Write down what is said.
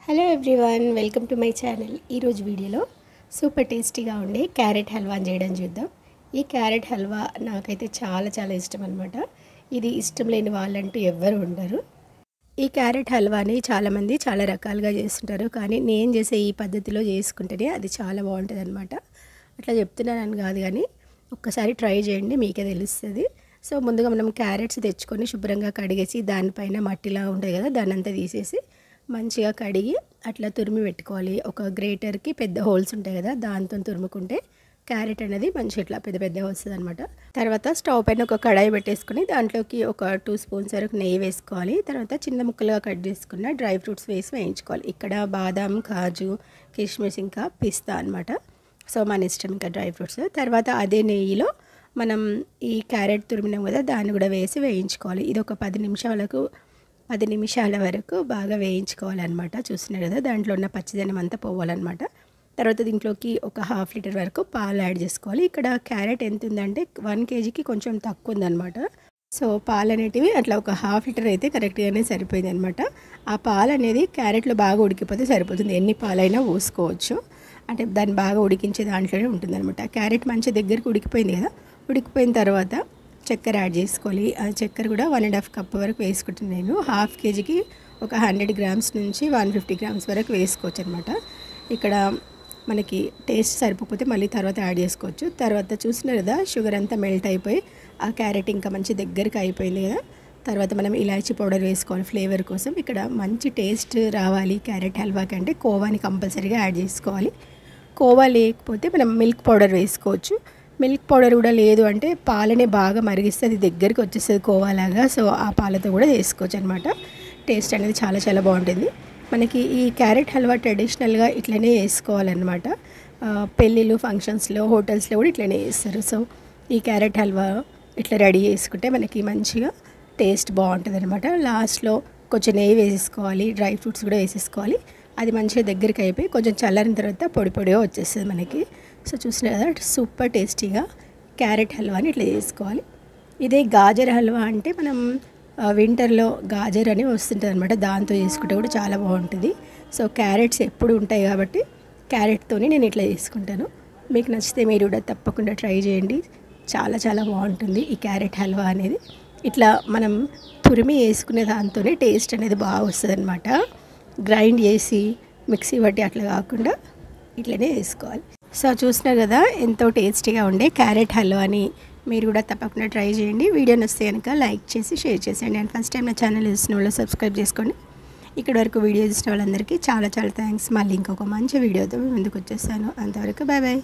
Hello everyone, welcome to my channel. ఈరోజు వీడియోలో super టేస్టీగా ఉండే క్యారెట్ హల్వాని చేయడం చూద్దాం. ఈ క్యారెట్ హల్వా నాకైతే చాలా చాలా ఇష్టం అనమాట. ఇది ఇష్టం లేని వాళ్ళంటూ ఎవ్వరు ఉండరు. ఈ క్యారెట్ హల్వాని చాలామంది చాలా రకాలుగా చేస్తుంటారు, కానీ నేను చేసే ఈ పద్ధతిలో చేసుకుంటేనే అది చాలా బాగుంటుంది అనమాట. అట్లా చెప్తున్నానని కాదు, కానీ ఒక్కసారి ట్రై చేయండి, మీకే తెలుస్తుంది. సో ముందుగా మనం క్యారెట్స్ తెచ్చుకొని శుభ్రంగా కడిగేసి దానిపైన మట్టిలా ఉంటుంది కదా, దాన్ని అంతా తీసేసి మంచిగా కడిగి అట్లా తురిమి పెట్టుకోవాలి. ఒక గ్రేటర్కి పెద్ద హోల్స్ ఉంటాయి కదా, దాంతో తురుముకుంటే క్యారెట్ అనేది మంచిగా ఇట్లా పెద్ద పెద్దగా వస్తుంది అనమాట. తర్వాత స్టవ్ పైన ఒక కడాయి పెట్టేసుకొని దాంట్లోకి ఒక 2 స్పూన్స్ వరకు నెయ్యి వేసుకోవాలి. తర్వాత చిన్న ముక్కలుగా కట్ చేసుకున్న డ్రై ఫ్రూట్స్ వేసి వేయించుకోవాలి. ఇక్కడ బాదాం, కాజు, కిస్మిస్ ఇంకా పిస్తా అనమాట. సో మన ఇష్టం ఇంకా డ్రై ఫ్రూట్స్. తర్వాత అదే నెయ్యిలో మనం ఈ క్యారెట్ తురిమినాం కదా, దాన్ని కూడా వేసి వేయించుకోవాలి. ఇది ఒక 10 నిమిషాల వరకు బాగా వేయించుకోవాలన్నమాట. చూస్తున్నారు కదా, దాంట్లో ఉన్న పచ్చిదనం అంతా పోవాలన్నమాట. తర్వాత దీంట్లోకి ఒక 1/2 లీటర్ వరకు పాలు యాడ్ చేసుకోవాలి. ఇక్కడ క్యారెట్ ఎంత ఉందంటే 1 కేజీకి కొంచెం తక్కువ ఉందన్నమాట. సో పాలు అనేటివి అట్లా ఒక 1/2 లీటర్ అయితే కరెక్ట్గానే సరిపోయింది అనమాట. ఆ పాలు అనేది క్యారెట్లో బాగా ఉడికిపోతే సరిపోతుంది. ఎన్ని పాలైనా పోసుకోవచ్చు, అంటే దాన్ని బాగా ఉడికించే దాంట్లోనే ఉంటుంది అనమాట. క్యారెట్ మంచి దగ్గరికి ఉడికిపోయింది కదా, ఉడికిపోయిన తర్వాత చక్కెర యాడ్ చేసుకోవాలి. ఆ చక్కెర కూడా 1.5 కప్ వరకు వేసుకుంటున్నాను నేను. 1/2 కేజీకి ఒక 100 గ్రామ్స్ నుంచి 150 గ్రామ్స్ వరకు వేసుకోవచ్చు అనమాట. ఇక్కడ మనకి టేస్ట్ సరిపోతే మళ్ళీ తర్వాత యాడ్ చేసుకోవచ్చు. తర్వాత చూసినారు కదా, షుగర్ అంతా మెల్ట్ అయిపోయి ఆ క్యారెట్ ఇంకా మంచి దగ్గరికి అయిపోయింది కదా. తర్వాత మనం ఇలాచీ పౌడర్ వేసుకోవాలి ఫ్లేవర్ కోసం. ఇక్కడ మంచి టేస్ట్ రావాలి క్యారెట్ హల్వా కంటే కోవాని కంపల్సరీగా యాడ్ చేసుకోవాలి. కోవా లేకపోతే మనం మిల్క్ పౌడర్ వేసుకోవచ్చు. మిల్క్ పౌడర్ కూడా లేదు అంటే పాలనే బాగా మరిగిస్తే అది దగ్గరికి వచ్చేస్తుంది కోవాలాగా. సో ఆ పాలతో కూడా వేసుకోవచ్చు అనమాట. టేస్ట్ అనేది చాలా చాలా బాగుంటుంది. మనకి ఈ క్యారెట్ హల్వా ట్రెడిషనల్గా ఇట్లనే వేసుకోవాలన్నమాట. పెళ్ళిళ్ళు, ఫంక్షన్స్లో, హోటల్స్లో కూడా ఇట్లనే వేస్తారు. సో ఈ క్యారెట్ హల్వా ఇట్లా రెడీ చేసుకుంటే మనకి మంచిగా టేస్ట్ బాగుంటుంది అనమాట. లాస్ట్లో కొంచెం నెయ్యి వేసేసుకోవాలి, డ్రై ఫ్రూట్స్ కూడా వేసేసుకోవాలి. అది మంచిగా దగ్గరికి అయిపోయి కొంచెం చల్లారిన తర్వాత పొడి పొడిగా వచ్చేస్తుంది మనకి. సో చూసిన కదా, సూపర్ టేస్టీగా క్యారెట్ హల్వాని ఇట్లా చేసుకోవాలి. ఇదే గాజర్ హల్వా అంటే మనం వింటర్లో గాజర్ అని వస్తుంటుంది అనమాట, దాంతో చేసుకుంటే కూడా చాలా బాగుంటుంది. సో క్యారెట్స్ ఎప్పుడు ఉంటాయి కాబట్టి క్యారెట్తోనే నేను ఇట్లా చేసుకుంటాను. మీకు నచ్చితే మీరు కూడా తప్పకుండా ట్రై చేయండి. చాలా చాలా బాగుంటుంది ఈ క్యారెట్ హల్వా అనేది. ఇట్లా మనం తురిమి వేసుకునే దాంతోనే టేస్ట్ అనేది బాగా వస్తుంది అనమాట. గ్రైండ్ చేసి మిక్సీ పట్టి అట్లా కాకుండా ఇట్లనే వేసుకోవాలి. సో చూసినారు కదా, ఎంతో టేస్టీగా ఉండే క్యారెట్ హల్వాని మీరు కూడా తప్పకుండా ట్రై చేయండి. వీడియో నచ్చితే కనుక లైక్ చేసి షేర్ చేసేయండి. అండ్ ఫస్ట్ టైం నా ఛానల్ చూసిన వాళ్ళు సబ్స్క్రైబ్ చేసుకోండి. ఇక్కడ వరకు వీడియో చూసిన వాళ్ళందరికీ చాలా చాలా థ్యాంక్స్. మళ్ళీ ఇంకొక మంచి వీడియోతో ముందుకు వచ్చేస్తాను. అంతవరకు బాయ్ బాయ్.